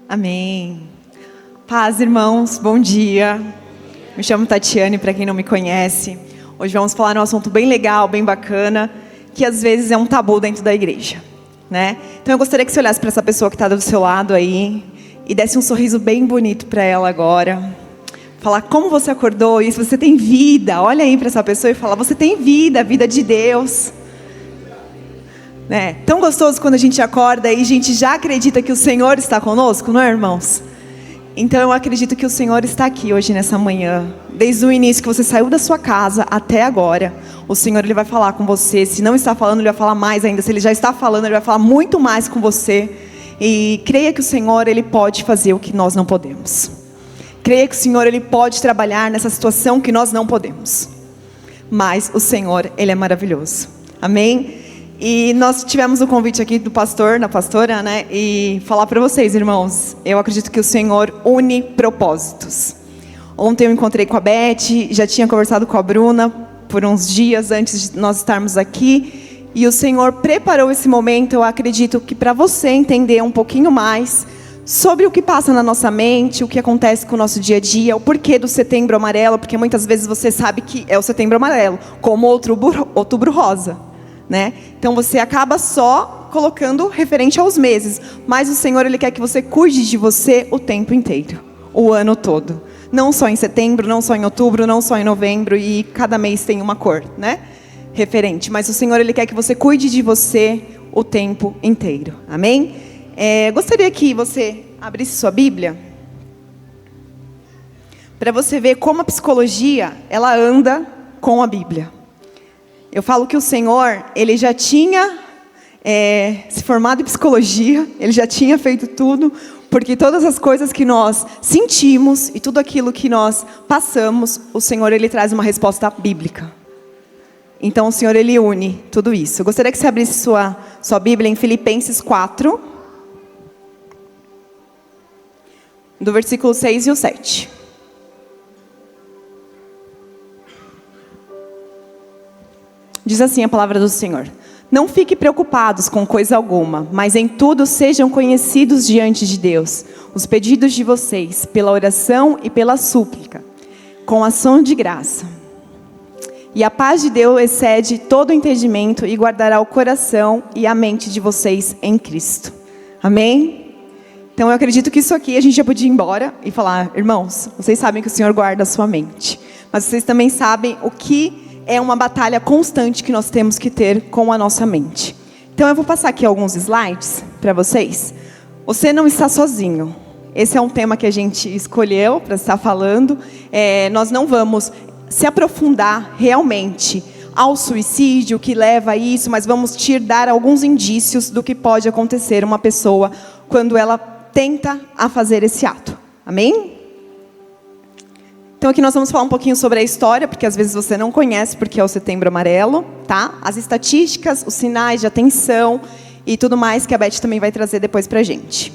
Amém. Paz, irmãos, bom dia. Me chamo Tatiane, para quem não me conhece. Hoje vamos falar um assunto bem legal, bem bacana, que às vezes é um tabu dentro da igreja, né? Então eu gostaria que você olhasse para essa pessoa que está do seu lado aí e desse um sorriso bem bonito para ela agora. Falar como você acordou e se você tem vida. Olha aí para essa pessoa e fala, você tem vida, a vida de Deus. Né? Tão gostoso quando a gente acorda e a gente já acredita que o Senhor está conosco, não é, irmãos? Então eu acredito que o Senhor está aqui hoje nessa manhã. Desde o início que você saiu da sua casa até agora, o Senhor ele vai falar com você. Se não está falando, ele vai falar mais ainda. Se ele já está falando, ele vai falar muito mais com você. E creia que o Senhor ele pode fazer o que nós não podemos. Creia que o Senhor ele pode trabalhar nessa situação que nós não podemos. Mas o Senhor ele é maravilhoso. Amém? E nós tivemos o convite aqui do pastor, da pastora, né? E falar para vocês, irmãos, eu acredito que o Senhor une propósitos. Ontem eu encontrei com a Beth, já tinha conversado com a Bruna por uns dias antes de nós estarmos aqui. E o Senhor preparou esse momento, eu acredito que para você entender um pouquinho mais sobre o que passa na nossa mente, o que acontece com o nosso dia a dia, o porquê do Setembro Amarelo, porque muitas vezes você sabe que é o Setembro Amarelo, como Outubro Rosa. Né? Então você acaba só colocando referente aos meses, mas o Senhor ele quer que você cuide de você o tempo inteiro, o ano todo, não só em setembro, não só em outubro, não só em novembro, e cada mês tem uma cor, né? Referente, mas o Senhor ele quer que você cuide de você o tempo inteiro, amém? Gostaria que você abrisse sua Bíblia para você ver como a psicologia ela anda com a Bíblia. Eu falo que o Senhor, ele já tinha se formado em psicologia, ele já tinha feito tudo, porque todas as coisas que nós sentimos e tudo aquilo que nós passamos, o Senhor, ele traz uma resposta bíblica. Então, o Senhor, ele une tudo isso. Eu gostaria que você abrisse sua Bíblia em Filipenses 4, do versículo 6 e o 7. Diz assim a palavra do Senhor: não fiquem preocupados com coisa alguma, mas em tudo sejam conhecidos diante de Deus os pedidos de vocês, pela oração e pela súplica, com ação de graça. E a paz de Deus excede todo o entendimento e guardará o coração e a mente de vocês em Cristo. Amém? Então eu acredito que isso aqui a gente já podia ir embora e falar, irmãos, vocês sabem que o Senhor guarda a sua mente, mas vocês também sabem o que é uma batalha constante que nós temos que ter com a nossa mente. Então eu vou passar aqui alguns slides para vocês. Você não está sozinho. Esse é um tema que a gente escolheu para estar falando. Nós não vamos se aprofundar realmente ao suicídio, o que leva a isso, mas vamos te dar alguns indícios do que pode acontecer uma pessoa quando ela tenta a fazer esse ato. Amém? Então aqui nós vamos falar um pouquinho sobre a história, porque às vezes você não conhece porque é o Setembro Amarelo, tá? As estatísticas, os sinais de atenção e tudo mais que a Beth também vai trazer depois pra gente.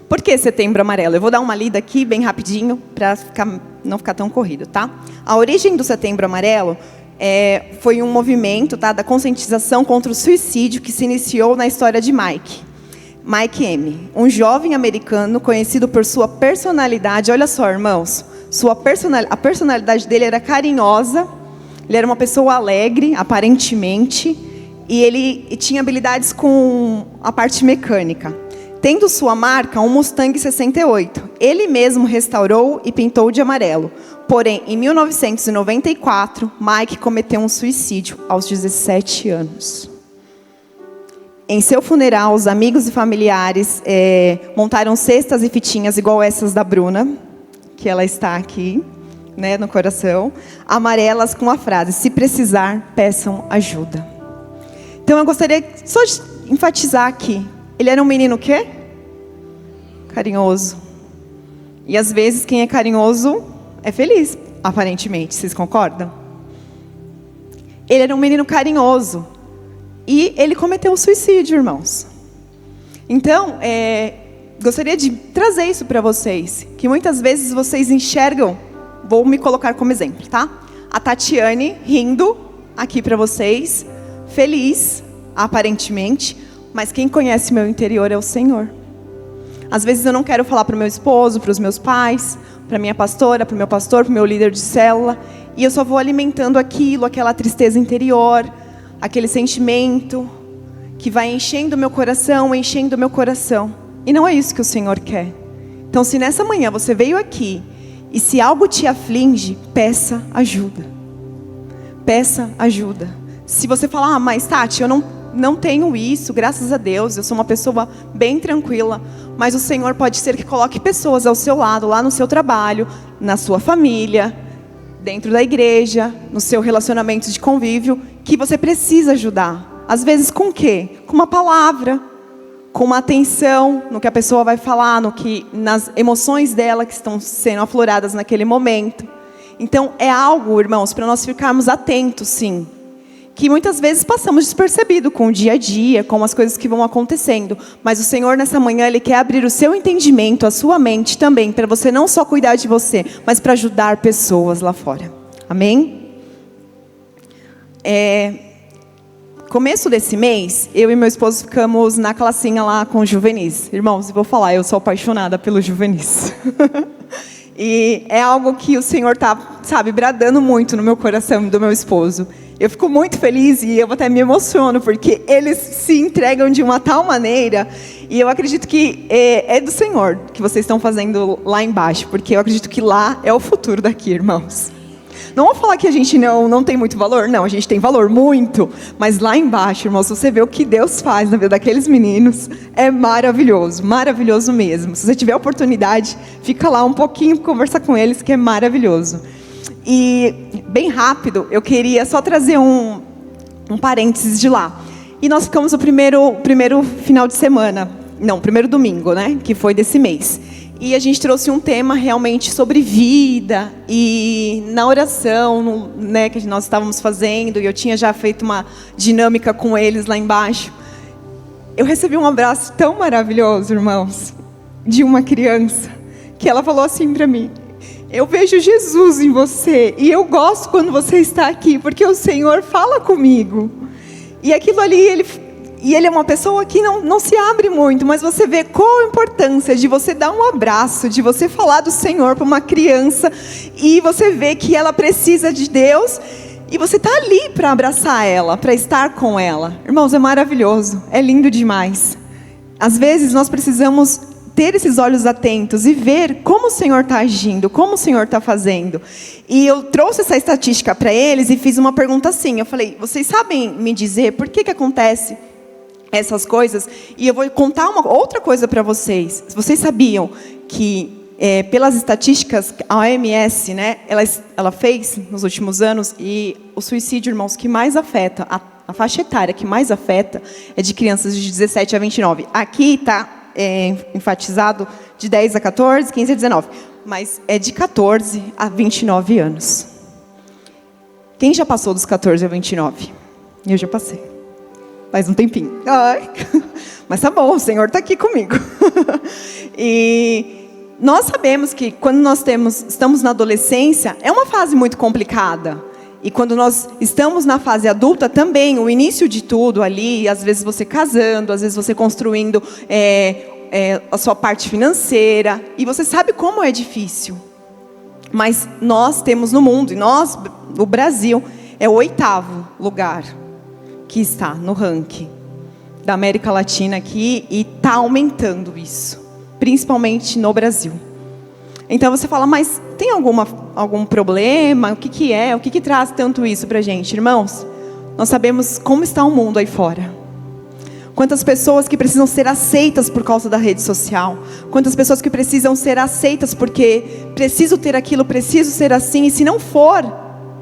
Por que Setembro Amarelo? Eu vou dar uma lida aqui bem rapidinho para não ficar tão corrido, tá? A origem do Setembro Amarelo foi um movimento, tá, da conscientização contra o suicídio que se iniciou na história de Mike M., um jovem americano conhecido por sua personalidade. Olha só, irmãos, a personalidade dele era carinhosa, ele era uma pessoa alegre, aparentemente, e ele tinha habilidades com a parte mecânica. Tendo sua marca um Mustang 68, ele mesmo restaurou e pintou de amarelo. Porém, em 1994, Mike cometeu um suicídio aos 17 anos. Em seu funeral, os amigos e familiares montaram cestas e fitinhas igual essas da Bruna, que ela está aqui, né, no coração, amarelas com a frase: se precisar, peçam ajuda. Então eu gostaria só de enfatizar aqui, ele era um menino o quê? Carinhoso. E às vezes quem é carinhoso é feliz, aparentemente, vocês concordam? Ele era um menino carinhoso. E ele cometeu um suicídio, irmãos. Então, gostaria de trazer isso para vocês. Que muitas vezes vocês enxergam, vou me colocar como exemplo, tá? A Tatiane rindo aqui para vocês, feliz, aparentemente. Mas quem conhece meu interior é o Senhor. Às vezes eu não quero falar para o meu esposo, para os meus pais, para minha pastora, para o meu pastor, para o meu líder de célula. E eu só vou alimentando aquilo, aquela tristeza interior, aquele sentimento que vai enchendo o meu coração, enchendo o meu coração. E não é isso que o Senhor quer. Então, se nessa manhã você veio aqui e se algo te aflige, peça ajuda. Peça ajuda. Se você falar, mas Tati, eu não tenho isso, graças a Deus, eu sou uma pessoa bem tranquila, mas o Senhor pode ser que coloque pessoas ao seu lado, lá no seu trabalho, na sua família, dentro da igreja, no seu relacionamento de convívio, que você precisa ajudar. Às vezes com o quê? Com uma palavra, com uma atenção no que a pessoa vai falar, nas emoções dela que estão sendo afloradas naquele momento. Então é algo, irmãos, para nós ficarmos atentos, sim. Que muitas vezes passamos despercebido com o dia a dia, com as coisas que vão acontecendo. Mas o Senhor nessa manhã, Ele quer abrir o seu entendimento, a sua mente também, para você não só cuidar de você, mas para ajudar pessoas lá fora. Amém? Começo desse mês, eu e meu esposo ficamos na classinha lá com os juvenis. Irmãos, eu vou falar, eu sou apaixonada pelos juvenis. E é algo que o Senhor está, bradando muito no meu coração e do meu esposo. Eu fico muito feliz e eu até me emociono, porque eles se entregam de uma tal maneira, e eu acredito que é do Senhor que vocês estão fazendo lá embaixo, porque eu acredito que lá é o futuro daqui, irmãos. Não vou falar que a gente não tem muito valor, não, a gente tem valor muito, mas lá embaixo, irmãos, se você vê o que Deus faz na vida daqueles meninos, é maravilhoso, maravilhoso mesmo. Se você tiver oportunidade, fica lá um pouquinho, conversa com eles, que é maravilhoso. E, bem rápido, eu queria só trazer um parênteses de lá. E nós ficamos o primeiro final de semana, primeiro domingo, né, que foi desse mês. E a gente trouxe um tema realmente sobre vida, e na oração, né, que nós estávamos fazendo, e eu tinha já feito uma dinâmica com eles lá embaixo. Eu recebi um abraço tão maravilhoso, irmãos, de uma criança, que ela falou assim para mim: eu vejo Jesus em você, e eu gosto quando você está aqui, porque o Senhor fala comigo. E aquilo ali, ele é uma pessoa que não se abre muito, mas você vê qual a importância de você dar um abraço, de você falar do Senhor para uma criança, e você vê que ela precisa de Deus, e você está ali para abraçar ela, para estar com ela. Irmãos, é maravilhoso, é lindo demais. Às vezes nós precisamos ter esses olhos atentos e ver como o Senhor está agindo, como o Senhor está fazendo. E eu trouxe essa estatística para eles e fiz uma pergunta assim, eu falei: vocês sabem me dizer por que acontece essas coisas? E eu vou contar uma outra coisa para vocês. Vocês sabiam que, pelas estatísticas, a OMS, né, ela fez nos últimos anos, e o suicídio, irmãos, que mais afeta, a faixa etária que mais afeta é de crianças de 17 a 29. Aqui está enfatizado de 10 a 14, 15 a 19. Mas é de 14 a 29 anos. Quem já passou dos 14 a 29? Eu já passei. Faz um tempinho. Ai. Mas tá bom, o Senhor está aqui comigo. E nós sabemos que quando nós estamos na adolescência, é uma fase muito complicada. E quando nós estamos na fase adulta também, o início de tudo ali, às vezes você casando, às vezes você construindo a sua parte financeira, e você sabe como é difícil. Mas nós temos no mundo, e o Brasil é o 8º lugar que está no ranking da América Latina aqui, e está aumentando isso, principalmente no Brasil. Então você fala: mas tem algum problema? O que é? O que traz tanto isso para a gente? Irmãos, nós sabemos como está o mundo aí fora. Quantas pessoas que precisam ser aceitas por causa da rede social. Quantas pessoas que precisam ser aceitas porque preciso ter aquilo, preciso ser assim. E se não for,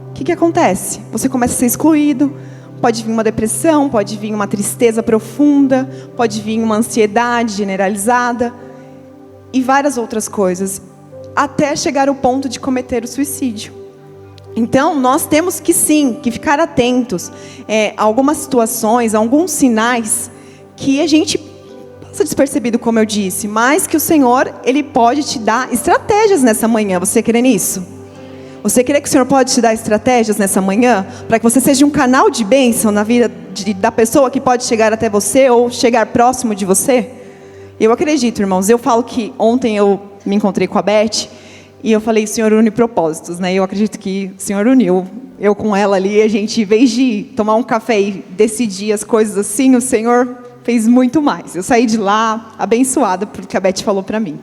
o que acontece? Você começa a ser excluído. Pode vir uma depressão, pode vir uma tristeza profunda, pode vir uma ansiedade generalizada e várias outras coisas, até chegar ao ponto de cometer o suicídio. Então, nós temos que sim, que ficar atentos a algumas situações, a alguns sinais que a gente passa despercebido, como eu disse, mas que o Senhor, Ele pode te dar estratégias nessa manhã. Você crê nisso? Você crê que o Senhor pode te dar estratégias nessa manhã, para que você seja um canal de bênção na vida da pessoa que pode chegar até você, ou chegar próximo de você? Eu acredito, irmãos. Eu falo que ontem eu me encontrei com a Beth e eu falei, o Senhor une propósitos, né? Eu acredito que o Senhor uniu. Eu com ela ali, a gente, em vez de tomar um café e decidir as coisas assim, o Senhor fez muito mais. Eu saí de lá abençoada por que a Beth falou para mim.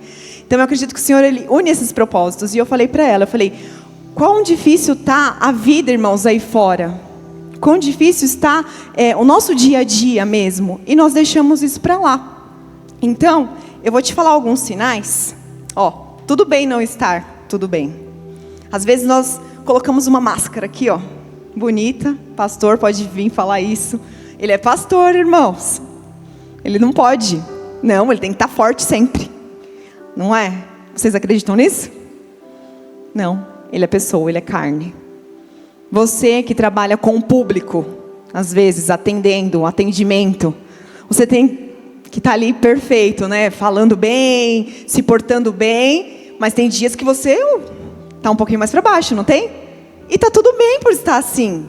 Então eu acredito que o Senhor, Ele une esses propósitos. E eu falei para ela, eu falei, quão difícil está a vida, irmãos, aí fora. Quão difícil está o nosso dia a dia mesmo. E nós deixamos isso para lá. Então, eu vou te falar alguns sinais. Ó, tudo bem não estar, tudo bem. Às vezes nós colocamos uma máscara aqui, ó, bonita. Pastor pode vir falar isso. Ele é pastor, irmãos. Ele não pode. Não, ele tem que estar forte sempre. Não é? Vocês acreditam nisso? Não. Ele é pessoa, ele é carne. Você que trabalha com o público, às vezes atendendo, atendimento, você tem que estar ali perfeito, né? Falando bem, se portando bem, mas tem dias que você está um pouquinho mais para baixo, não tem? E está tudo bem por estar assim.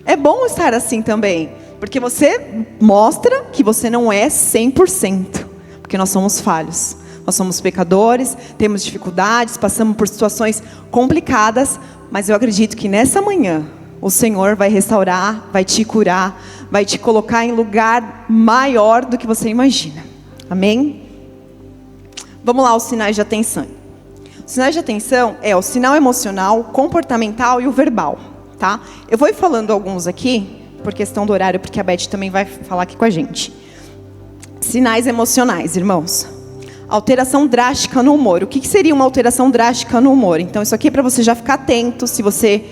É bom estar assim também, porque você mostra que você não é 100%, porque nós somos falhos. Nós somos pecadores, temos dificuldades, passamos por situações complicadas, mas eu acredito que nessa manhã o Senhor vai restaurar, vai te curar, vai te colocar em lugar maior do que você imagina. Amém? Vamos lá, os sinais de atenção. Os sinais de atenção é o sinal emocional, comportamental e o verbal, tá? Eu vou ir falando alguns aqui, por questão do horário, porque a Beth também vai falar aqui com a gente. Sinais emocionais, irmãos. Alteração drástica no humor. O que seria uma alteração drástica no humor? Então, isso aqui é para você já ficar atento. Se você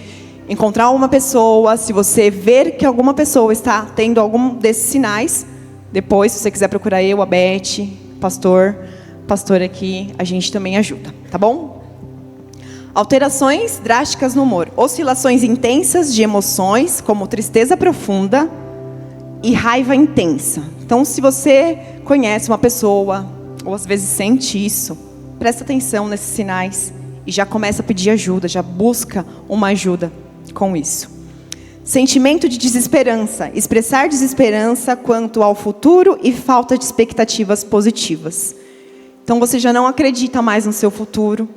encontrar uma pessoa, se você ver que alguma pessoa está tendo algum desses sinais, depois, se você quiser procurar eu, a Beth, pastor aqui, a gente também ajuda, tá bom? Alterações drásticas no humor. Oscilações intensas de emoções, como tristeza profunda e raiva intensa. Então, se você conhece uma pessoa, ou às vezes sente isso, presta atenção nesses sinais e já começa a pedir ajuda, já busca uma ajuda com isso. Sentimento de desesperança, expressar desesperança quanto ao futuro e falta de expectativas positivas. Então você já não acredita mais no seu futuro,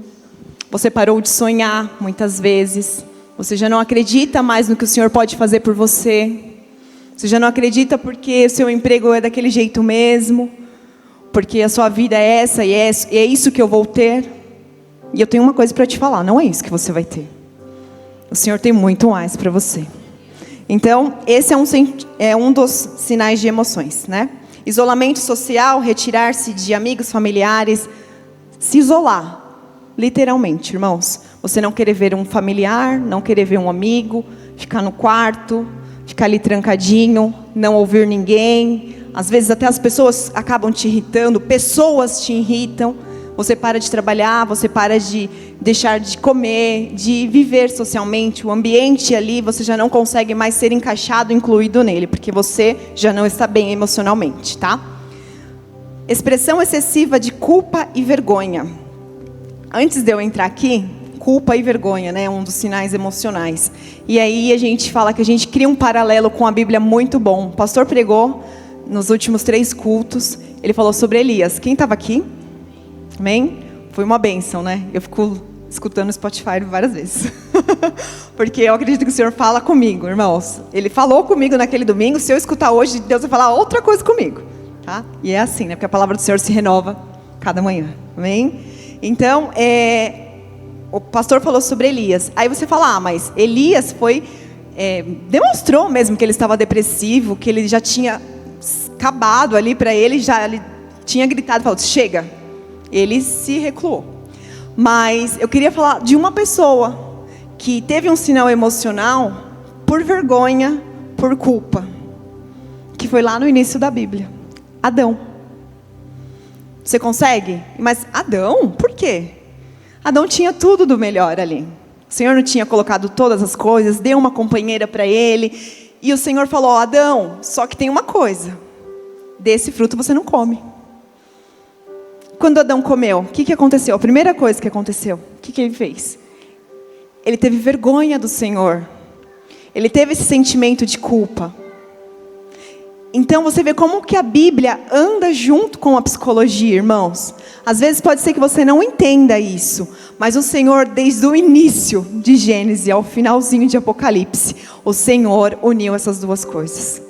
você parou de sonhar muitas vezes, você já não acredita mais no que o Senhor pode fazer por você, você já não acredita porque o seu emprego é daquele jeito mesmo, porque a sua vida é essa e é isso que eu vou ter. E eu tenho uma coisa para te falar, não é isso que você vai ter. O Senhor tem muito mais para você. Então, esse é um dos sinais de emoções, né? Isolamento social, retirar-se de amigos, familiares, se isolar, literalmente, irmãos. Você não querer ver um familiar, não querer ver um amigo, ficar no quarto, ficar ali trancadinho, não ouvir ninguém. Às vezes até as pessoas acabam te irritando, pessoas te irritam. Você para de trabalhar, você para de deixar de comer, de viver socialmente. O ambiente ali, você já não consegue mais ser encaixado, incluído nele, porque você já não está bem emocionalmente, tá? Expressão excessiva de culpa e vergonha. Antes de eu entrar aqui, culpa e vergonha, né? Um dos sinais emocionais. E aí a gente fala que a gente cria um paralelo com a Bíblia muito bom. O pastor pregou nos últimos 3 cultos, ele falou sobre Elias. Quem estava aqui? Amém? Foi uma bênção, né? Eu fico escutando o Spotify várias vezes. Porque eu acredito que o Senhor fala comigo, irmãos. Ele falou comigo naquele domingo. Se eu escutar hoje, Deus vai falar outra coisa comigo. Tá? E é assim, né? Porque a palavra do Senhor se renova cada manhã. Amém? Então, o pastor falou sobre Elias. Aí você fala, mas Elias demonstrou mesmo que ele estava depressivo, que ele já tinha acabado ali para ele, ele tinha gritado, falou, chega. Ele se recuou. Mas eu queria falar de uma pessoa que teve um sinal emocional por vergonha, por culpa, que foi lá no início da Bíblia. Adão. Você consegue? Mas Adão, por quê? Adão tinha tudo do melhor ali. O Senhor não tinha colocado todas as coisas, deu uma companheira para ele. E o Senhor falou, Adão, só que tem uma coisa. Desse fruto você não come. Quando Adão comeu, o que aconteceu? A primeira coisa que aconteceu, o que ele fez? Ele teve vergonha do Senhor. Ele teve esse sentimento de culpa. Então você vê como que a Bíblia anda junto com a psicologia, irmãos. Às vezes pode ser que você não entenda isso, mas o Senhor, desde o início de Gênesis ao finalzinho de Apocalipse, o Senhor uniu essas duas coisas.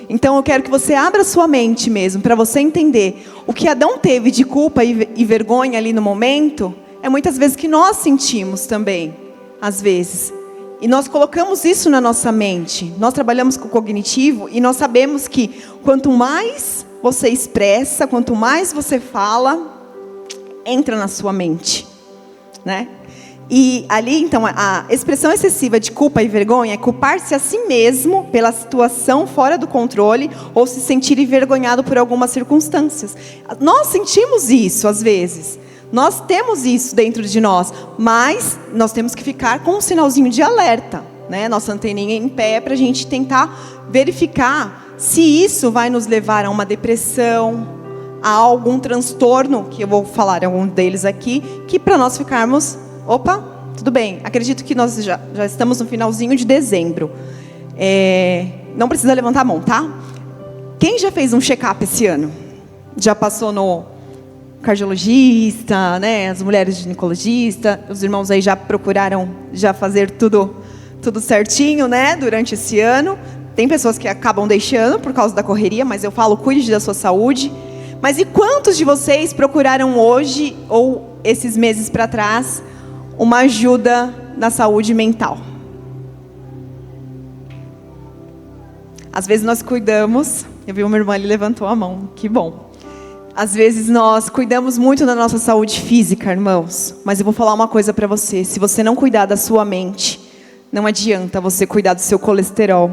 Então eu quero que você abra sua mente mesmo, para você entender o que Adão teve de culpa e vergonha ali no momento, é muitas vezes que nós sentimos também, às vezes. E nós colocamos isso na nossa mente. Nós trabalhamos com o cognitivo e nós sabemos que quanto mais você expressa, quanto mais você fala, entra na sua mente, né? E ali, então, a expressão excessiva de culpa e vergonha é culpar-se a si mesmo pela situação fora do controle ou se sentir envergonhado por algumas circunstâncias. Nós sentimos isso às vezes. Nós temos isso dentro de nós, mas nós temos que ficar com um sinalzinho de alerta, né? Nossa anteninha em pé para a gente tentar verificar se isso vai nos levar a uma depressão, a algum transtorno, que eu vou falar em algum deles aqui, que para nós ficarmos, opa, tudo bem, acredito que nós já estamos no finalzinho de dezembro. Não precisa levantar a mão, tá? Quem já fez um check-up esse ano? Já passou no cardiologista, né? As mulheres ginecologista, os irmãos aí já procuraram já fazer tudo certinho, né? Durante esse ano. Tem pessoas que acabam deixando por causa da correria, mas eu falo, cuide da sua saúde. Mas e quantos de vocês procuraram hoje, ou esses meses para trás, uma ajuda na saúde mental? Às vezes nós cuidamos, eu vi uma irmã ali levantou a mão, que bom. Às vezes nós cuidamos muito da nossa saúde física, irmãos. Mas eu vou falar uma coisa para você. Se você não cuidar da sua mente, não adianta você cuidar do seu colesterol.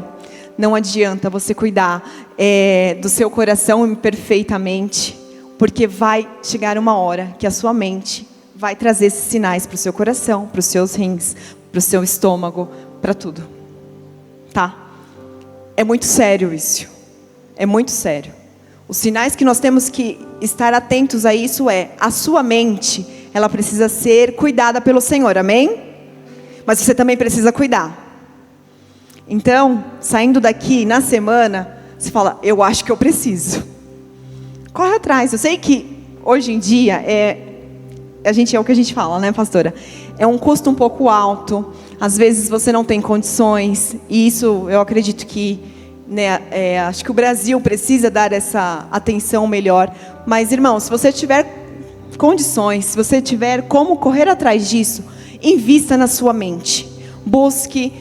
Não adianta você cuidar do seu coração perfeitamente. Porque vai chegar uma hora que a sua mente vai trazer esses sinais para o seu coração, para os seus rins, para o seu estômago, para tudo. Tá? É muito sério isso. É muito sério. Os sinais que nós temos que estar atentos a isso a sua mente, ela precisa ser cuidada pelo Senhor, amém? Mas você também precisa cuidar. Então, saindo daqui na semana, você fala, eu acho que eu preciso. Corre atrás. Eu sei que hoje em dia é o que a gente fala, né, pastora? É um custo um pouco alto. Às vezes você não tem condições. E isso eu acredito que acho que o Brasil precisa dar essa atenção melhor. Mas, irmão, se você tiver condições, se você tiver como correr atrás disso, invista na sua mente. Busque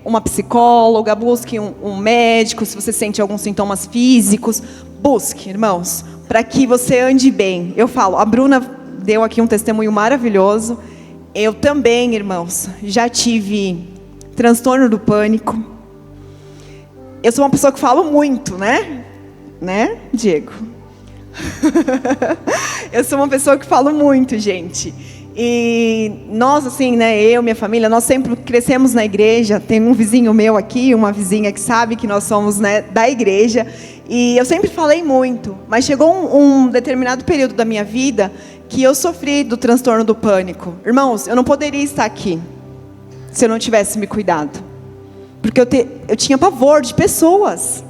uma psicóloga, busque um médico, se você sente alguns sintomas físicos. Busque, irmãos, para que você ande bem. Eu falo, a Bruna deu aqui um testemunho maravilhoso. Eu também, irmãos, já tive transtorno do pânico. Eu sou uma pessoa que falo muito, né? Né, Diego? Eu sou uma pessoa que falo muito, gente. E nós, assim, né, eu, minha família, nós sempre crescemos na igreja. Tem um vizinho meu aqui, uma vizinha que sabe que nós somos, né, da igreja. E eu sempre falei muito. Mas chegou um determinado período da minha vida que eu sofri do transtorno do pânico. Irmãos, eu não poderia estar aqui se eu não tivesse me cuidado. Porque eu tinha pavor de pessoas.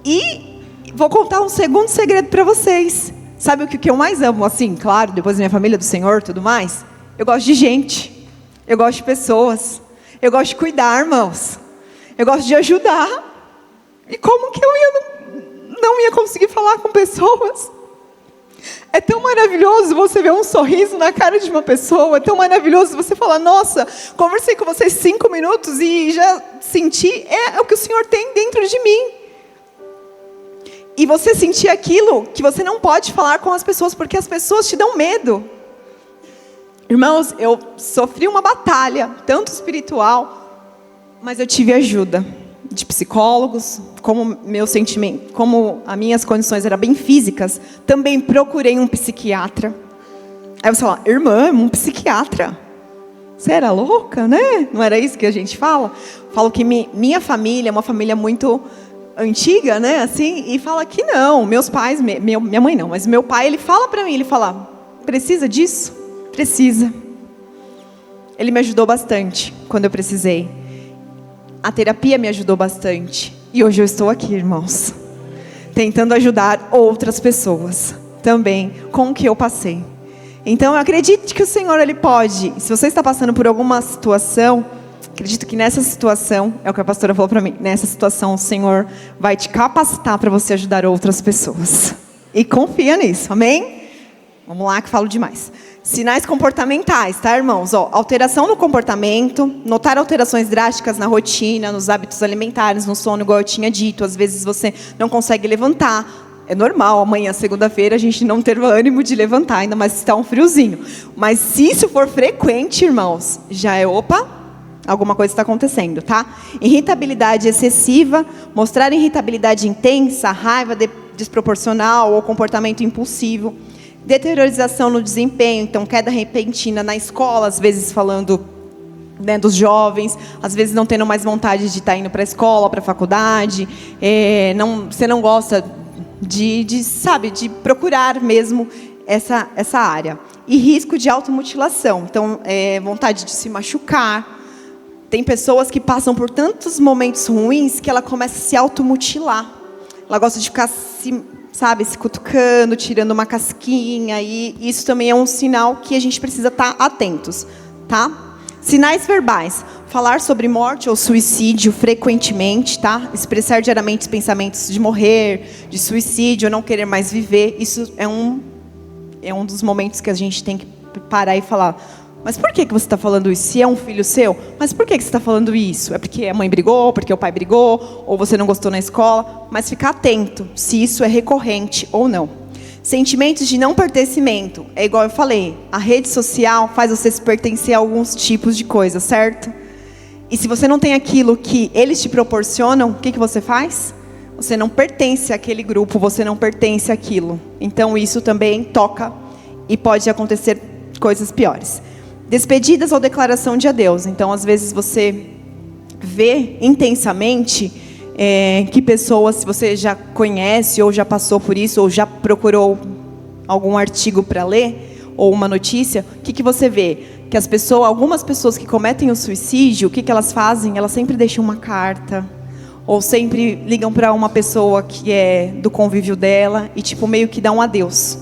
E vou contar um segundo segredo para vocês. Sabe o que eu mais amo, assim, claro, depois da minha família, do Senhor e tudo mais? Eu gosto de gente. Eu gosto de pessoas. Eu gosto de cuidar, irmãos. Eu gosto de ajudar. E como que eu não ia conseguir falar com pessoas? É tão maravilhoso você ver um sorriso na cara de uma pessoa. É tão maravilhoso você falar, nossa, conversei com vocês 5 minutos e já senti, é o que o Senhor tem dentro de mim. E você sentir aquilo que você não pode falar com as pessoas, porque as pessoas te dão medo. Irmãos, eu sofri uma batalha, tanto espiritual, mas eu tive ajuda de psicólogos, como meu sentimento, como as minhas condições eram bem físicas, também procurei um psiquiatra. Aí você fala, irmã, um psiquiatra? Você era louca, né? Não era isso que a gente fala? Falo que minha família é uma família muito antiga, né? Assim, e fala que não, meus pais, minha mãe não, mas meu pai, ele fala pra mim, ele fala, precisa disso? Precisa. Ele me ajudou bastante quando eu precisei. a terapia me ajudou bastante. E hoje eu estou aqui, irmãos, tentando ajudar outras pessoas também com o que eu passei. Então, eu acredito que o Senhor, Ele pode. Se você está passando por alguma situação, acredito que nessa situação, é o que a pastora falou para mim, nessa situação o Senhor vai te capacitar para você ajudar outras pessoas. E confia nisso, amém? Vamos lá que falo demais. Sinais comportamentais, tá, irmãos? Alteração no comportamento, notar alterações drásticas na rotina, nos hábitos alimentares, no sono, igual eu tinha dito. Às vezes você não consegue levantar. É normal, amanhã, segunda-feira, a gente não ter o ânimo de levantar, ainda mais se está um friozinho. Mas se isso for frequente, irmãos, já é, alguma coisa está acontecendo, tá? Irritabilidade excessiva, mostrar irritabilidade intensa, raiva desproporcional ou comportamento impulsivo. Deteriorização no desempenho, então queda repentina na escola, às vezes falando, né, dos jovens, às vezes não tendo mais vontade de estar indo para a escola, para a faculdade, você não gosta de procurar mesmo essa área. E risco de automutilação, então vontade de se machucar. Tem pessoas que passam por tantos momentos ruins que ela começa a se automutilar. Ela gosta de ficar se cutucando, tirando uma casquinha, e isso também é um sinal que a gente precisa estar atentos, tá? Sinais verbais: falar sobre morte ou suicídio frequentemente, tá? Expressar diariamente pensamentos de morrer, de suicídio, ou não querer mais viver. Isso é um dos momentos que a gente tem que parar e falar: mas por que você está falando isso? Se é um filho seu, mas por que você está falando isso? É porque a mãe brigou, porque o pai brigou, ou você não gostou na escola? Mas ficar atento se isso é recorrente ou não. Sentimentos de não pertencimento. É igual eu falei, a rede social faz você se pertencer a alguns tipos de coisas, certo? E se você não tem aquilo que eles te proporcionam, o que você faz? Você não pertence àquele grupo, você não pertence àquilo. Então isso também toca e pode acontecer coisas piores. Despedidas ou declaração de adeus. Então, às vezes você vê intensamente que pessoas, se você já conhece ou já passou por isso, ou já procurou algum artigo para ler, ou uma notícia, o que você vê? Que algumas pessoas que cometem o suicídio, o que elas fazem? Elas sempre deixam uma carta, ou sempre ligam para uma pessoa que é do convívio dela, e meio que dá um adeus,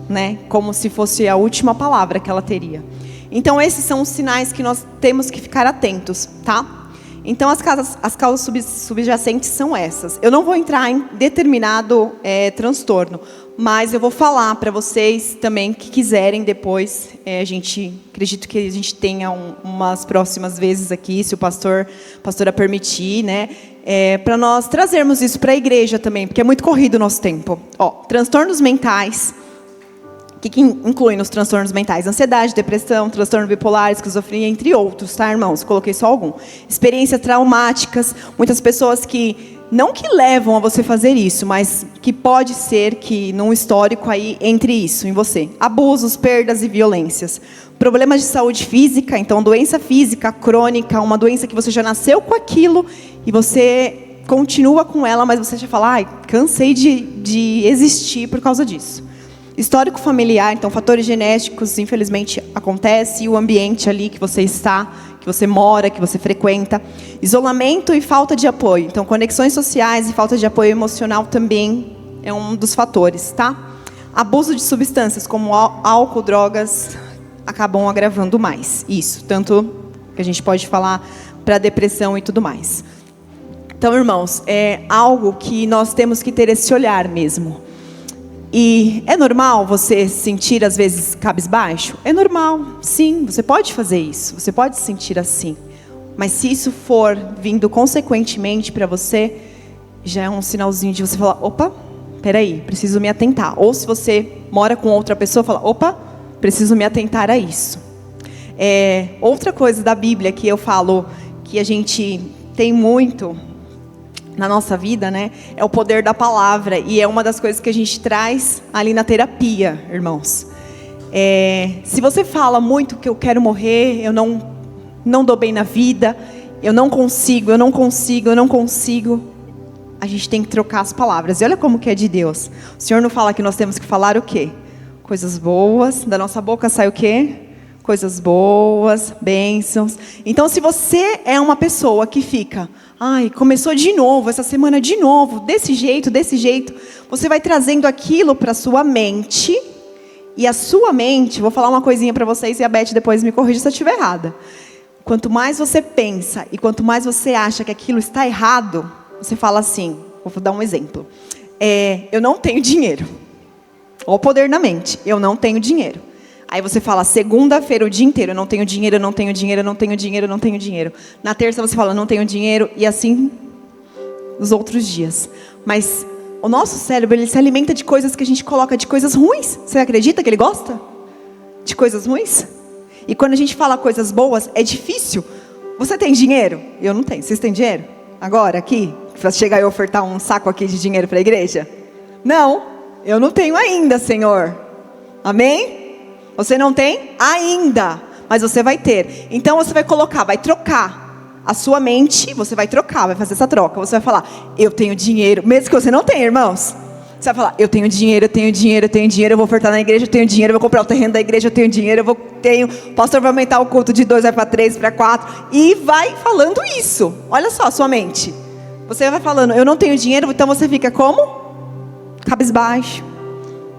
né? Como se fosse a última palavra que ela teria. Então, esses são os sinais que nós temos que ficar atentos, tá? Então, as causas subjacentes são essas. Eu não vou entrar em determinado transtorno, mas eu vou falar para vocês também que quiserem depois. Acredito que a gente tenha umas próximas vezes aqui, se o pastora permitir, né? Para nós trazermos isso para a igreja também, porque é muito corrido o nosso tempo. Transtornos mentais. O que inclui nos transtornos mentais? Ansiedade, depressão, transtorno bipolar, esquizofrenia, entre outros, tá, irmãos? Coloquei só algum. Experiências traumáticas, muitas pessoas que, não que levam a você fazer isso, mas que pode ser que num histórico aí entre isso em você. Abusos, perdas e violências. Problemas de saúde física, então doença física crônica, uma doença que você já nasceu com aquilo e você continua com ela, mas você já fala, cansei de existir por causa disso. Histórico familiar, então fatores genéticos, infelizmente acontece, e o ambiente ali que você está, que você mora, que você frequenta. Isolamento e falta de apoio, então conexões sociais e falta de apoio emocional também é um dos fatores, tá? Abuso de substâncias como álcool, drogas, acabam agravando mais isso, tanto que a gente pode falar para depressão e tudo mais. Então, irmãos, é algo que nós temos que ter esse olhar mesmo. E é normal você se sentir, às vezes, cabisbaixo? É normal, sim, você pode fazer isso, você pode se sentir assim. Mas se isso for vindo consequentemente para você, já é um sinalzinho de você falar, opa, peraí, preciso me atentar. Ou se você mora com outra pessoa, fala, opa, preciso me atentar a isso. Outra coisa da Bíblia que eu falo, que a gente tem muito na nossa vida, né, é o poder da palavra, e é uma das coisas que a gente traz ali na terapia, irmãos. Se você fala muito que eu quero morrer, eu não dou bem na vida, eu não consigo, a gente tem que trocar as palavras. E olha como que é de Deus. O Senhor não fala que nós temos que falar o quê? Coisas boas, da nossa boca sai o quê? coisas boas, bênçãos. Então, se você é uma pessoa que fica, ai, começou de novo, essa semana de novo, desse jeito, você vai trazendo aquilo para a sua mente. E a sua mente, vou falar uma coisinha para vocês e a Beth depois me corrija se eu estiver errada. Quanto mais você pensa e quanto mais você acha que aquilo está errado, você fala assim, vou dar um exemplo. Eu não tenho dinheiro. Olha o poder na mente, eu não tenho dinheiro. Aí você fala, segunda-feira o dia inteiro, eu não tenho dinheiro, eu não tenho dinheiro, eu não tenho dinheiro, eu não tenho dinheiro. Na terça você fala, não tenho dinheiro, e assim os outros dias. Mas o nosso cérebro, ele se alimenta de coisas que a gente coloca, de coisas ruins. Você acredita que ele gosta de coisas ruins? E quando a gente fala coisas boas, é difícil. Você tem dinheiro? Eu não tenho. Vocês têm dinheiro? Agora, aqui? Para chegar e ofertar um saco aqui de dinheiro para a igreja? Não, eu não tenho ainda, Senhor. Amém? Você não tem ainda, mas você vai ter. Então você vai colocar, vai trocar. A sua mente, você vai trocar, vai fazer essa troca. Você vai falar, eu tenho dinheiro. Mesmo que você não tenha, irmãos. Você vai falar, eu tenho dinheiro, eu tenho dinheiro, eu tenho dinheiro. Eu vou ofertar na igreja, eu tenho dinheiro. Eu vou comprar o terreno da igreja, eu tenho dinheiro. O pastor vai aumentar o culto de 2, vai para 3, para 4. E vai falando isso. Olha só a sua mente. Você vai falando, eu não tenho dinheiro, então você fica como? Cabisbaixo.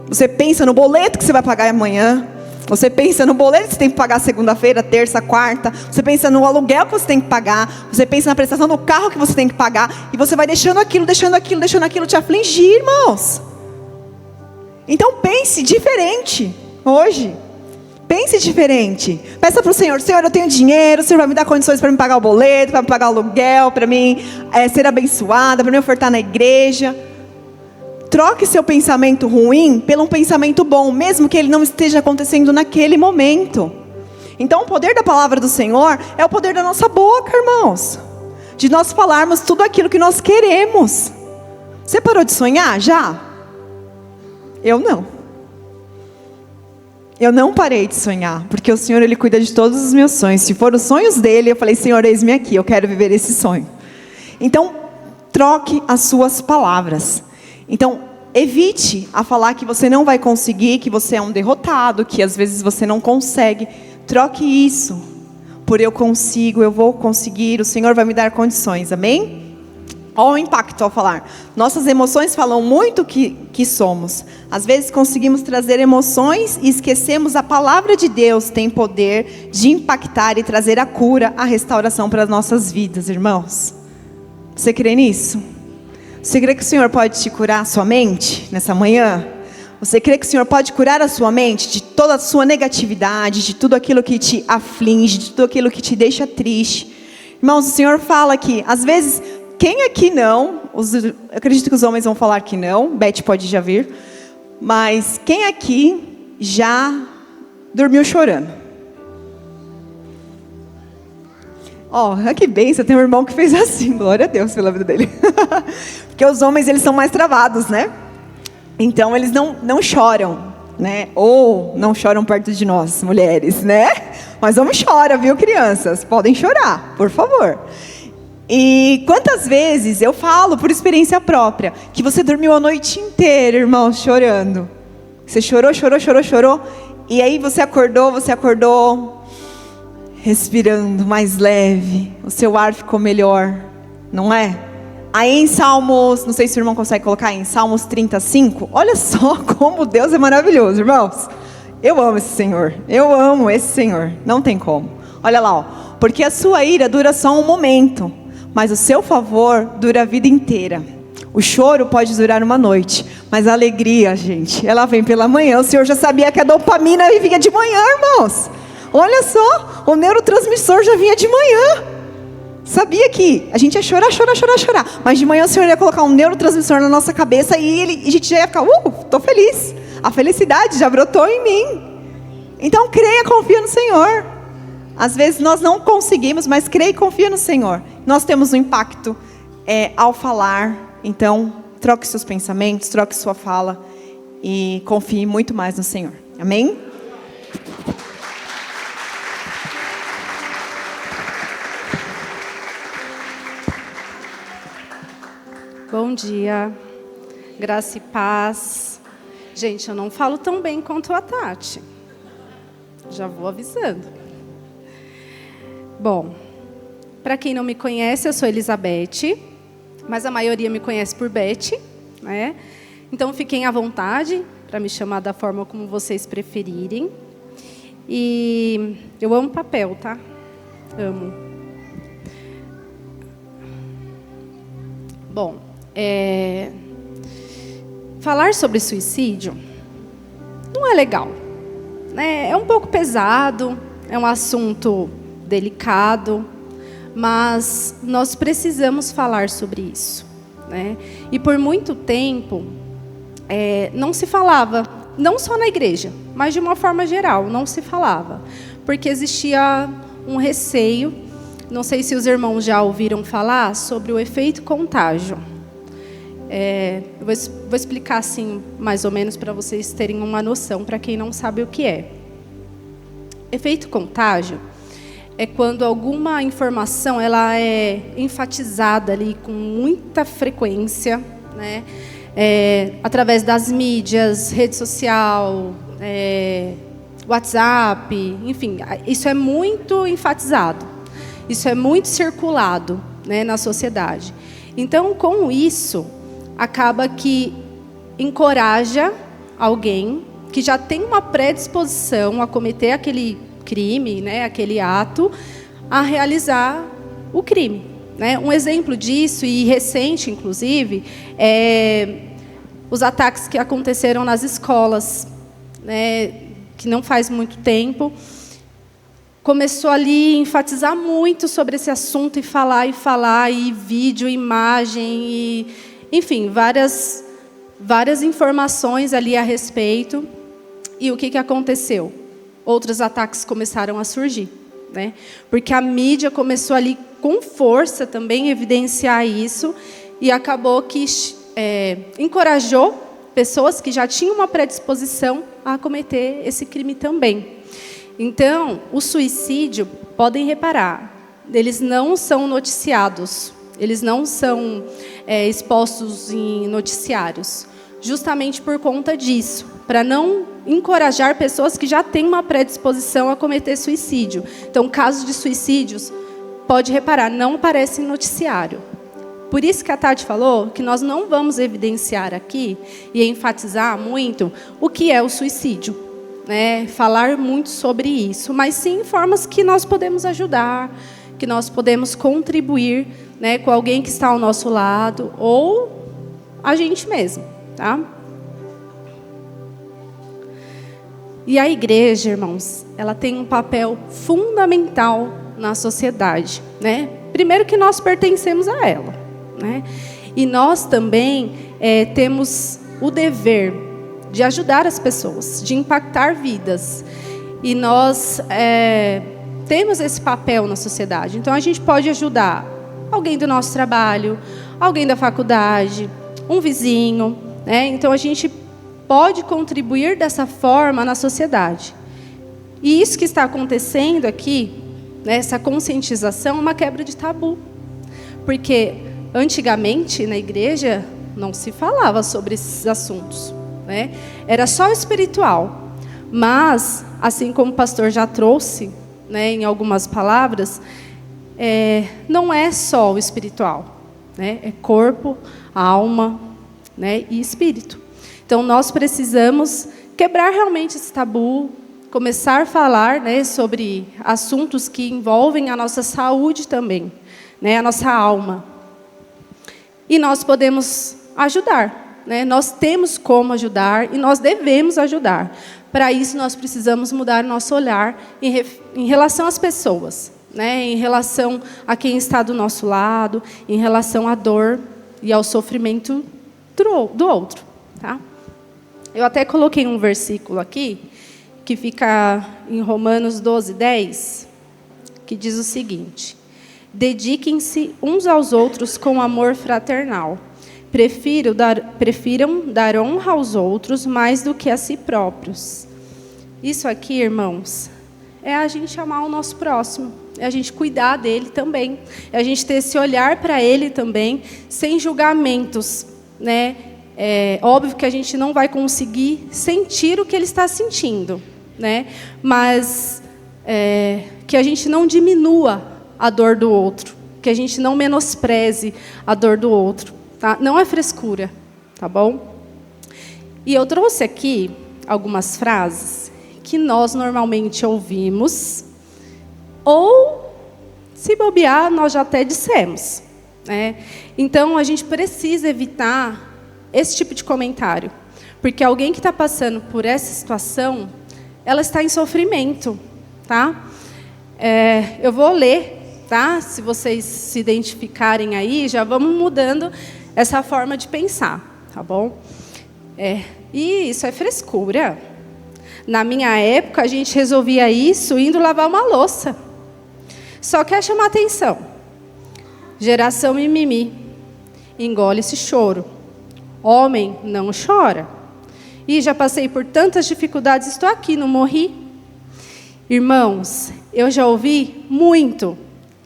Você pensa no boleto que você vai pagar amanhã. Você pensa no boleto que você tem que pagar segunda-feira, terça, quarta. Você pensa no aluguel que você tem que pagar. Você pensa na prestação do carro que você tem que pagar. E você vai deixando aquilo te afligir, irmãos. Então pense diferente hoje. Pense diferente. Peça para o Senhor, Senhor, eu tenho dinheiro. O Senhor vai me dar condições para me pagar o boleto, para me pagar o aluguel, para mim ser abençoada, para me ofertar na igreja. Troque seu pensamento ruim pelo um pensamento bom, mesmo que ele não esteja acontecendo naquele momento. Então o poder da palavra do Senhor é o poder da nossa boca, irmãos. De nós falarmos tudo aquilo que nós queremos. Você parou de sonhar já? Eu não. Eu não parei de sonhar, porque o Senhor, Ele cuida de todos os meus sonhos. Se for os sonhos dEle, eu falei, Senhor, eis-me aqui, eu quero viver esse sonho. Então, troque as suas palavras. Então, evite a falar que você não vai conseguir, que você é um derrotado, que às vezes você não consegue. Troque isso por eu consigo, eu vou conseguir, o Senhor vai me dar condições, amém? Olha o impacto ao falar. Nossas emoções falam muito que somos. Às vezes conseguimos trazer emoções e esquecemos a palavra de Deus tem poder de impactar e trazer a cura, a restauração para as nossas vidas, irmãos. Você crê nisso? Você crê que o Senhor pode te curar a sua mente nessa manhã? Você crê que o Senhor pode curar a sua mente de toda a sua negatividade, de tudo aquilo que te aflige, de tudo aquilo que te deixa triste? Irmãos, o Senhor fala que, às vezes, quem aqui não, eu acredito que os homens vão falar que não, Beth pode já vir, mas quem aqui já dormiu chorando? Que bênção, tem um irmão que fez assim, glória a Deus pela vida dele. Porque os homens, eles são mais travados, né? Então, eles não choram, né? Ou não choram perto de nós, mulheres, né? Mas homem chora, viu, crianças? Podem chorar, por favor. E quantas vezes eu falo, por experiência própria, que você dormiu a noite inteira, irmão, chorando. Você chorou, e aí você acordou, respirando mais leve, o seu ar ficou melhor, não é? Aí em Salmos, não sei se o irmão consegue colocar, em Salmos 35, olha só como Deus é maravilhoso, irmãos. Eu amo esse Senhor, não tem como. Olha lá, porque a sua ira dura só um momento, mas o seu favor dura a vida inteira. O choro pode durar uma noite, mas a alegria, gente, ela vem pela manhã. O Senhor já sabia que a dopamina vinha de manhã, irmãos. Olha só, o neurotransmissor já vinha de manhã. Sabia que a gente ia chorar. Mas de manhã o Senhor ia colocar um neurotransmissor na nossa cabeça e a gente já ia ficar, tô feliz. A felicidade já brotou em mim. Então creia, confia no Senhor. Às vezes nós não conseguimos, mas creia e confia no Senhor. Nós temos um impacto ao falar. Então, troque seus pensamentos, troque sua fala e confie muito mais no Senhor. Amém? Bom dia, graça e paz. Gente, eu não falo tão bem quanto a Tati. Já vou avisando. Bom, para quem não me conhece, eu sou Elizabeth, mas a maioria me conhece por Beth, né? Então fiquem à vontade para me chamar da forma como vocês preferirem. E eu amo papel, tá? Amo. Bom, falar sobre suicídio não é legal, né? É um pouco pesado, é um assunto delicado, mas nós precisamos falar sobre isso, né? E por muito tempo não se falava, não só na igreja, mas de uma forma geral, não se falava, porque existia um receio. Não sei se os irmãos já ouviram falar sobre o efeito contágio. Eu vou explicar assim, mais ou menos, para vocês terem uma noção, para quem não sabe o que é. Efeito contágio é quando alguma informação ela é enfatizada ali com muita frequência, né? Através das mídias, rede social, WhatsApp, enfim, isso é muito enfatizado, isso é muito circulado, né, na sociedade. Então, com isso, acaba que encoraja alguém que já tem uma predisposição a cometer aquele crime, né, aquele ato, a realizar o crime, né? Um exemplo disso, e recente, inclusive, é os ataques que aconteceram nas escolas, né, que não faz muito tempo. Começou ali a enfatizar muito sobre esse assunto, e falar, e vídeo, imagem, e, enfim, várias informações ali a respeito. E o que aconteceu? Outros ataques começaram a surgir, né? Porque a mídia começou ali com força também a evidenciar isso, e acabou que encorajou pessoas que já tinham uma predisposição a cometer esse crime também. Então, o suicídio, podem reparar, eles não são noticiados, eles não são expostos em noticiários, justamente por conta disso, para não encorajar pessoas que já têm uma predisposição a cometer suicídio. Então, casos de suicídios, pode reparar, não aparecem em noticiário. Por isso que a Tati falou que nós não vamos evidenciar aqui e enfatizar muito o que é o suicídio, né? Falar muito sobre isso, mas sim formas que nós podemos ajudar, que nós podemos contribuir, né, com alguém que está ao nosso lado ou a gente mesmo, tá? E a igreja, irmãos, ela tem um papel fundamental na sociedade, né? Primeiro que nós pertencemos a ela, né? E nós também temos o dever de ajudar as pessoas, de impactar vidas. E nós temos esse papel na sociedade. Então, a gente pode ajudar alguém do nosso trabalho, alguém da faculdade, um vizinho, né? Então, a gente pode contribuir dessa forma na sociedade. E isso que está acontecendo aqui, né, essa conscientização, é uma quebra de tabu. Porque, antigamente, na igreja, não se falava sobre esses assuntos, né? Era só espiritual. Mas, assim como o pastor já trouxe, né, em algumas palavras, não é só o espiritual, né? É corpo, alma, né, e espírito. Então, nós precisamos quebrar realmente esse tabu, começar a falar, né, sobre assuntos que envolvem a nossa saúde também, né, a nossa alma. E nós podemos ajudar, né? Nós temos como ajudar e nós devemos ajudar. Para isso, nós precisamos mudar nosso olhar em relação às pessoas, né? Em relação a quem está do nosso lado, em relação à dor e ao sofrimento do outro, tá? Eu até coloquei um versículo aqui, que fica em Romanos 12:10, que diz o seguinte: dediquem-se uns aos outros com amor fraternal. Prefiram dar honra aos outros mais do que a si próprios. Isso aqui, irmãos, é a gente amar o nosso próximo, é a gente cuidar dele também, é a gente ter esse olhar para ele também, sem julgamentos, né? É óbvio que a gente não vai conseguir sentir o que ele está sentindo, né? Mas que a gente não diminua a dor do outro, que a gente não menospreze a dor do outro, tá? Não é frescura, tá bom? E eu trouxe aqui algumas frases que nós normalmente ouvimos, ou, se bobear, nós já até dissemos, né? Então, a gente precisa evitar esse tipo de comentário, porque alguém que está passando por essa situação, ela está em sofrimento, tá? Eu vou ler, tá? Se vocês se identificarem aí, já vamos mudando essa forma de pensar, tá bom? E isso é frescura. Na minha época, a gente resolvia isso indo lavar uma louça. Só quer chamar atenção. Geração mimimi. Engole esse choro. Homem não chora. E já passei por tantas dificuldades, estou aqui, não morri. Irmãos, eu já ouvi muito.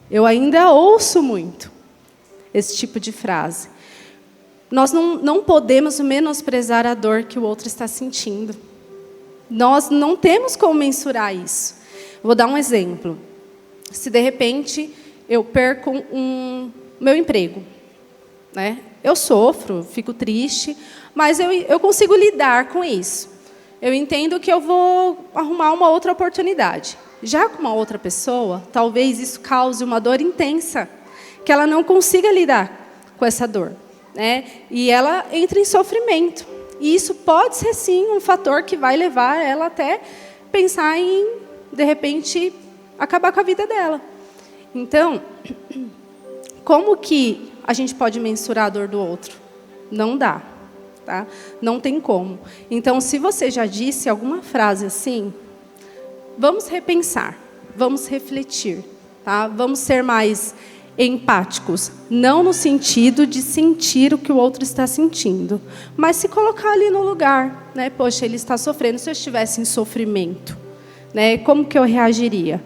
Eu ainda ouço muito esse tipo de frase. Nós não podemos menosprezar a dor que o outro está sentindo. Nós não temos como mensurar isso. Vou dar um exemplo. Se, de repente, eu perco meu emprego, né? Eu sofro, fico triste, mas eu consigo lidar com isso. Eu entendo que eu vou arrumar uma outra oportunidade. Já com uma outra pessoa, talvez isso cause uma dor intensa, que ela não consiga lidar com essa dor, né? E ela entra em sofrimento. E isso pode ser, sim, um fator que vai levar ela até pensar em, de repente, acabar com a vida dela. Então, como que a gente pode mensurar a dor do outro? Não dá, tá? Não tem como. Então, se você já disse alguma frase assim, vamos repensar, vamos refletir, tá? Vamos ser mais empáticos, não no sentido de sentir o que o outro está sentindo, mas se colocar ali no lugar, né? Poxa, ele está sofrendo. Se eu estivesse em sofrimento, né? Como que eu reagiria?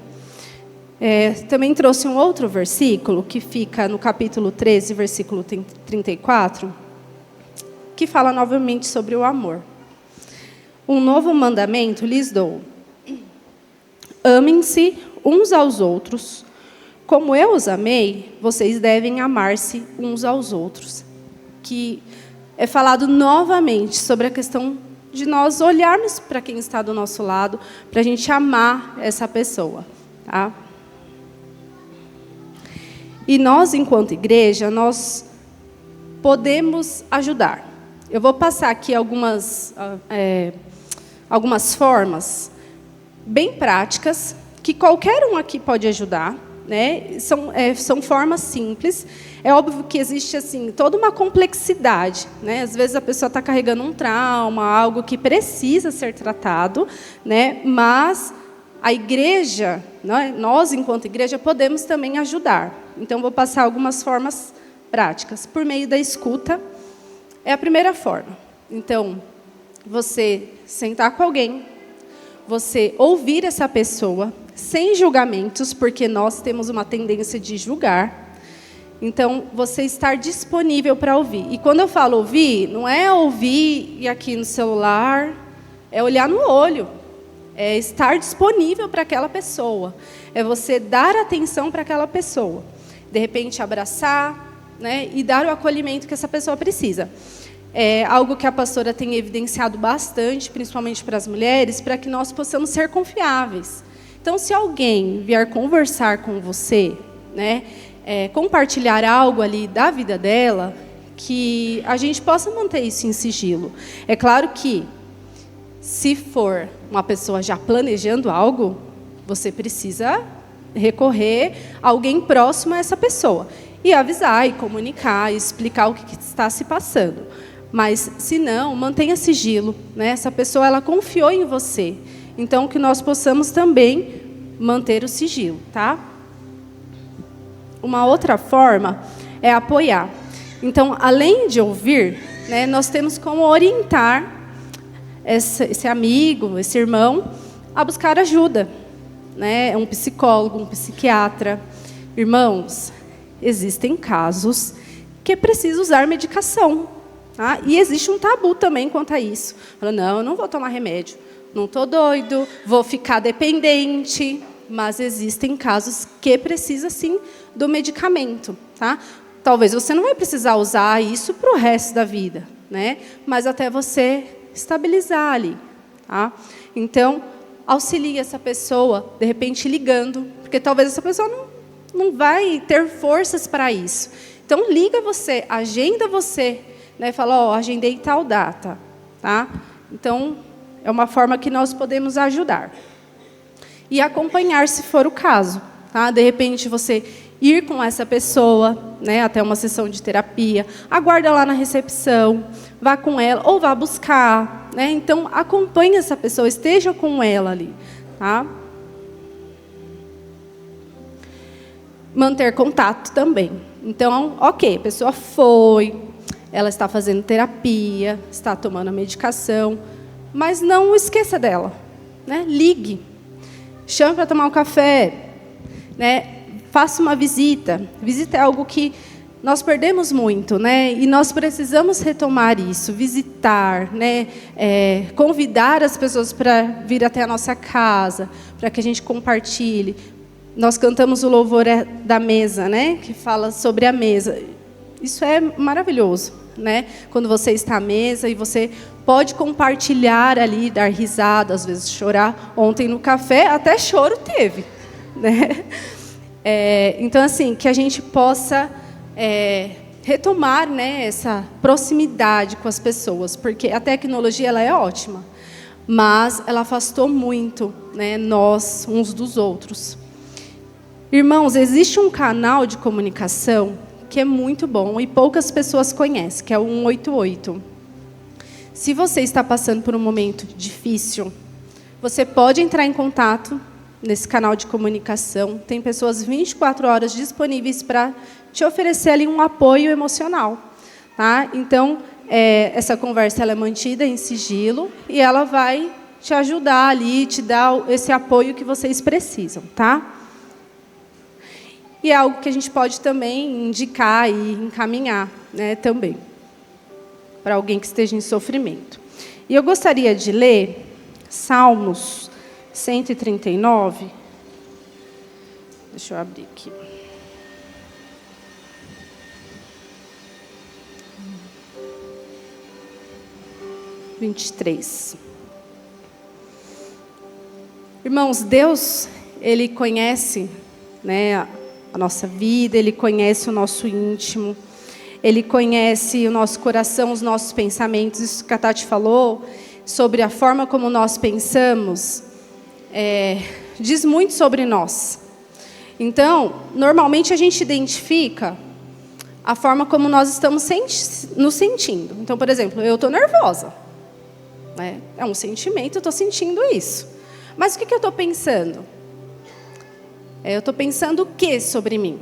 Também trouxe um outro versículo que fica no capítulo 13, versículo 34, que fala novamente sobre o amor. Um novo mandamento lhes dou: amem-se uns aos outros. Como eu os amei, vocês devem amar-se uns aos outros. Que é falado novamente sobre a questão de nós olharmos para quem está do nosso lado, para a gente amar essa pessoa, tá? E nós, enquanto igreja, nós podemos ajudar. Eu vou passar aqui algumas formas bem práticas que qualquer um aqui pode ajudar, né? São formas simples. É óbvio que existe assim toda uma complexidade, né? Às vezes a pessoa está carregando um trauma, algo que precisa ser tratado, né? Mas a igreja, né? Nós, enquanto igreja, podemos também ajudar. Então, vou passar algumas formas práticas. Por meio da escuta, é a primeira forma. Então, você sentar com alguém, você ouvir essa pessoa, sem julgamentos, porque nós temos uma tendência de julgar. Então, você estar disponível para ouvir. E quando eu falo ouvir, não é ouvir e aqui no celular, é olhar no olho. É estar disponível para aquela pessoa. É você dar atenção para aquela pessoa. De repente, abraçar, né, e dar o acolhimento que essa pessoa precisa. É algo que a pastora tem evidenciado bastante, principalmente para as mulheres, para que nós possamos ser confiáveis. Então, se alguém vier conversar com você, né, compartilhar algo ali da vida dela, que a gente possa manter isso em sigilo. É claro que, se for uma pessoa já planejando algo, você precisa recorrer a alguém próximo a essa pessoa. E avisar, e comunicar, e explicar o que está se passando. Mas, se não, mantenha sigilo, né? Essa pessoa, ela confiou em você. Então, que nós possamos também manter o sigilo, tá? Uma outra forma é apoiar. Então, além de ouvir, né, nós temos como orientar esse amigo, esse irmão, a buscar ajuda, né? Um psicólogo, um psiquiatra. Irmãos, existem casos que é preciso usar medicação, tá? E existe um tabu também quanto a isso. Fala, não, eu não vou tomar remédio. não estou doido, vou ficar dependente. Mas existem casos que precisa, sim, do medicamento, tá? Talvez você não vai precisar usar isso para o resto da vida, né? Mas até você estabilizar ali, tá? Então, auxilie essa pessoa, de repente, ligando, porque talvez essa pessoa não vai ter forças para isso. Então, liga você, agenda você, né? Fala, ó, agendei tal data, tá? Então, é uma forma que nós podemos ajudar. E acompanhar, se for o caso, tá? De repente, você ir com essa pessoa, né, até uma sessão de terapia, aguarda lá na recepção, vá com ela, ou vá buscar, né? Então, acompanhe essa pessoa, esteja com ela ali, tá? Manter contato também. Então, ok, a pessoa foi, ela está fazendo terapia, está tomando a medicação, mas não esqueça dela, né? Ligue. Chame para tomar um café, né? Faça uma visita. Visita é algo que nós perdemos muito, né? E nós precisamos retomar isso, visitar, né? Convidar as pessoas para vir até a nossa casa, para que a gente compartilhe. Nós cantamos o louvor da mesa, né? Que fala sobre a mesa. Isso é maravilhoso, né? Quando você está à mesa e você pode compartilhar ali, dar risada, às vezes chorar. Ontem no café até choro teve, né? Então, assim, que a gente possa retomar, né, essa proximidade com as pessoas, porque a tecnologia ela é ótima, mas ela afastou muito, né, nós uns dos outros. Irmãos, existe um canal de comunicação que é muito bom e poucas pessoas conhecem, que é o 188. Se você está passando por um momento difícil, você pode entrar em contato nesse canal de comunicação. Tem pessoas 24 horas disponíveis para te oferecer ali um apoio emocional, tá? Então, essa conversa ela é mantida em sigilo e ela vai te ajudar ali, te dar esse apoio que vocês precisam, tá? E é algo que a gente pode também indicar e encaminhar, né, também, para alguém que esteja em sofrimento. E eu gostaria de ler Salmos 139. Deixa eu abrir aqui. (verso 23). Irmãos, Deus, Ele conhece, né, a nossa vida, Ele conhece o nosso íntimo, Ele conhece o nosso coração, os nossos pensamentos. Isso que a Tati falou, sobre a forma como nós pensamos, diz muito sobre nós. Então, normalmente a gente identifica a forma como nós estamos nos sentindo. Então, por exemplo, eu estou nervosa, né? É um sentimento, eu estou sentindo isso. Mas o que eu estou pensando? Eu estou pensando o que sobre mim?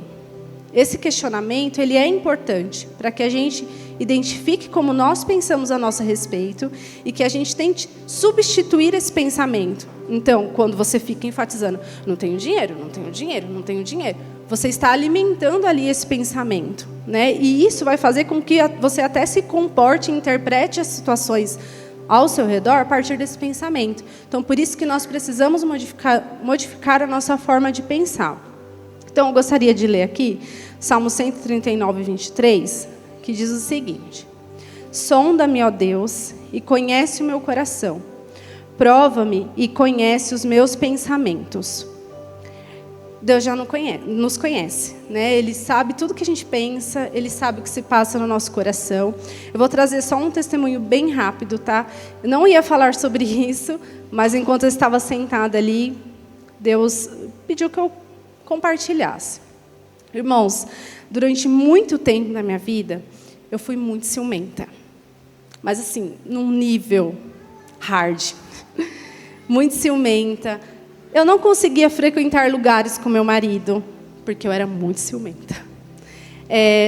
Esse questionamento ele é importante para que a gente identifique como nós pensamos a nosso respeito e que a gente tente substituir esse pensamento. Então, quando você fica enfatizando, não tenho dinheiro, não tenho dinheiro, não tenho dinheiro, você está alimentando ali esse pensamento, né? E isso vai fazer com que você até se comporte e interprete as situações ao seu redor a partir desse pensamento. Então, por isso que nós precisamos modificar a nossa forma de pensar. Então, eu gostaria de ler aqui Salmo 139, 23, que diz o seguinte: sonda-me, ó Deus, e conhece o meu coração. Prova-me e conhece os meus pensamentos. Deus já nos conhece, né? Ele sabe tudo que a gente pensa, Ele sabe o que se passa no nosso coração. Eu vou trazer só um testemunho bem rápido, tá? Eu não ia falar sobre isso, mas enquanto eu estava sentada ali, Deus pediu que eu compartilhasse. Irmãos, durante muito tempo na minha vida, eu fui muito ciumenta. Mas assim, num nível hard. Muito ciumenta. Eu não conseguia frequentar lugares com meu marido, porque eu era muito ciumenta.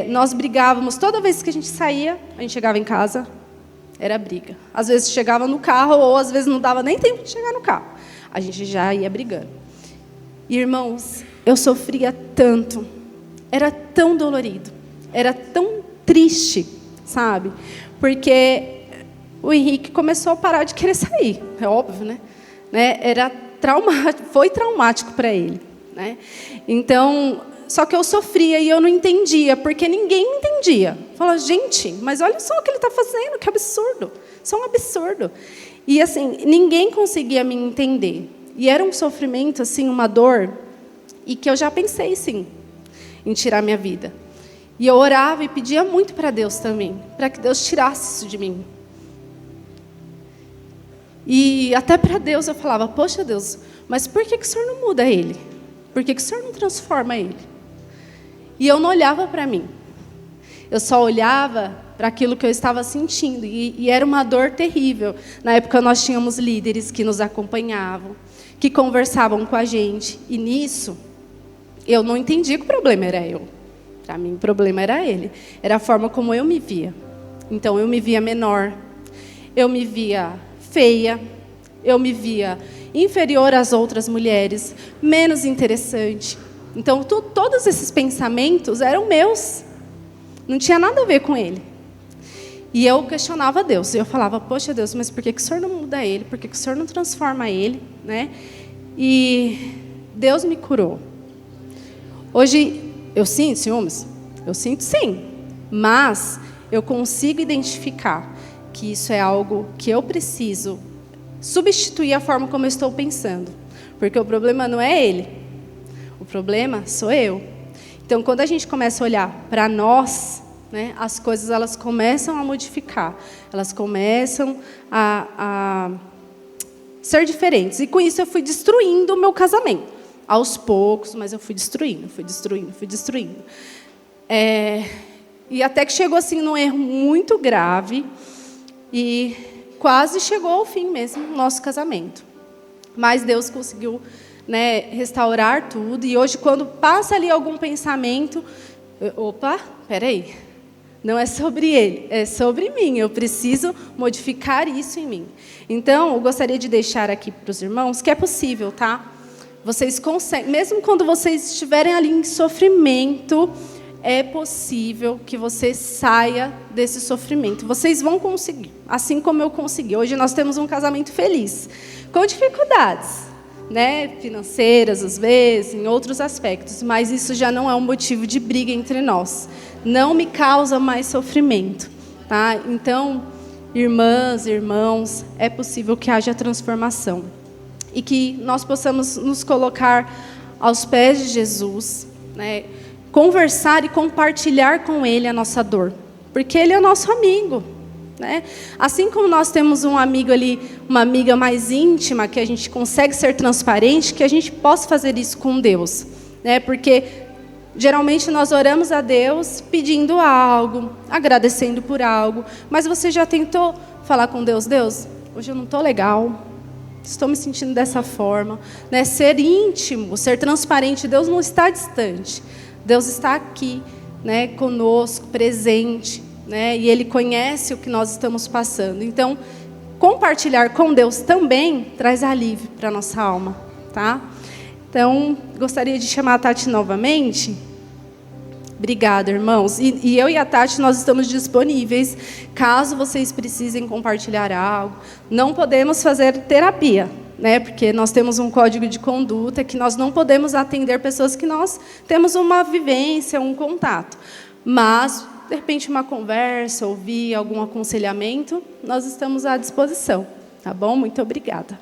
Nós brigávamos, toda vez que a gente saía, a gente chegava em casa, era briga. Às vezes chegava no carro, ou às vezes não dava nem tempo de chegar no carro. A gente já ia brigando. E, irmãos, eu sofria tanto, era tão dolorido, era tão triste, sabe? Porque o Henrique começou a parar de querer sair. É óbvio, né? Foi traumático para ele, né? Então, só que eu sofria e eu não entendia, porque ninguém me entendia. Falava, gente, mas olha só o que ele está fazendo, que absurdo. Isso é um absurdo. E assim, ninguém conseguia me entender. E era um sofrimento, assim, uma dor, e que eu já pensei, sim, em tirar minha vida. E eu orava e pedia muito para Deus também, para que Deus tirasse isso de mim. E até para Deus eu falava, poxa Deus, mas por que o Senhor não muda ele? Por que o Senhor não transforma ele? E eu não olhava para mim. Eu só olhava para aquilo que eu estava sentindo. E era uma dor terrível. Na época nós tínhamos líderes que nos acompanhavam, que conversavam com a gente. E nisso, eu não entendia que o problema era eu. Para mim, o problema era ele. Era a forma como eu me via. Então, eu me via menor. Eu me via feia. Eu me via inferior às outras mulheres. Menos interessante. Então, todos esses pensamentos eram meus. Não tinha nada a ver com ele. E eu questionava Deus. E eu falava, poxa Deus, mas por que o Senhor não muda ele? Por que o Senhor não transforma ele? Né? E Deus me curou. Hoje, eu sinto ciúmes? Eu sinto sim. Mas eu consigo identificar que isso é algo que eu preciso substituir a forma como eu estou pensando. Porque o problema não é ele. O problema sou eu. Então, quando a gente começa a olhar para nós, né, as coisas elas começam a modificar. Elas começam a ser diferentes. E com isso eu fui destruindo o meu casamento. Aos poucos, mas eu fui destruindo. E até que chegou assim num erro muito grave e quase chegou ao fim mesmo o nosso casamento. Mas Deus conseguiu, né, restaurar tudo. E hoje, quando passa ali algum pensamento, opa, peraí, não é sobre ele, é sobre mim. Eu preciso modificar isso em mim. Então, eu gostaria de deixar aqui para os irmãos que é possível, tá? Vocês conseguem, mesmo quando vocês estiverem ali em sofrimento, é possível que você saia desse sofrimento. Vocês vão conseguir, assim como eu consegui. Hoje nós temos um casamento feliz, com dificuldades, né, financeiras às vezes, em outros aspectos, mas isso já não é um motivo de briga entre nós. Não me causa mais sofrimento, tá? Então, irmãs, irmãos, é possível que haja transformação. E que nós possamos nos colocar aos pés de Jesus, né, conversar e compartilhar com Ele a nossa dor. Porque Ele é nosso amigo. Né? Assim como nós temos um amigo ali, uma amiga mais íntima, que a gente consegue ser transparente, que a gente possa fazer isso com Deus. Né? Porque geralmente nós oramos a Deus pedindo algo, agradecendo por algo. Mas você já tentou falar com Deus? Deus, hoje eu não estou legal. Estou me sentindo dessa forma. Né? Ser íntimo, ser transparente. Deus não está distante. Deus está aqui, né, conosco, presente. Né? E Ele conhece o que nós estamos passando. Então, compartilhar com Deus também traz alívio para a nossa alma. Tá? Então, gostaria de chamar a Tati novamente. Obrigada, irmãos. E eu e a Tati, nós estamos disponíveis, caso vocês precisem compartilhar algo. Não podemos fazer terapia, né? Porque nós temos um código de conduta que nós não podemos atender pessoas que nós temos uma vivência, um contato. Mas, de repente, uma conversa, ouvir algum aconselhamento, nós estamos à disposição. Tá bom? Muito obrigada.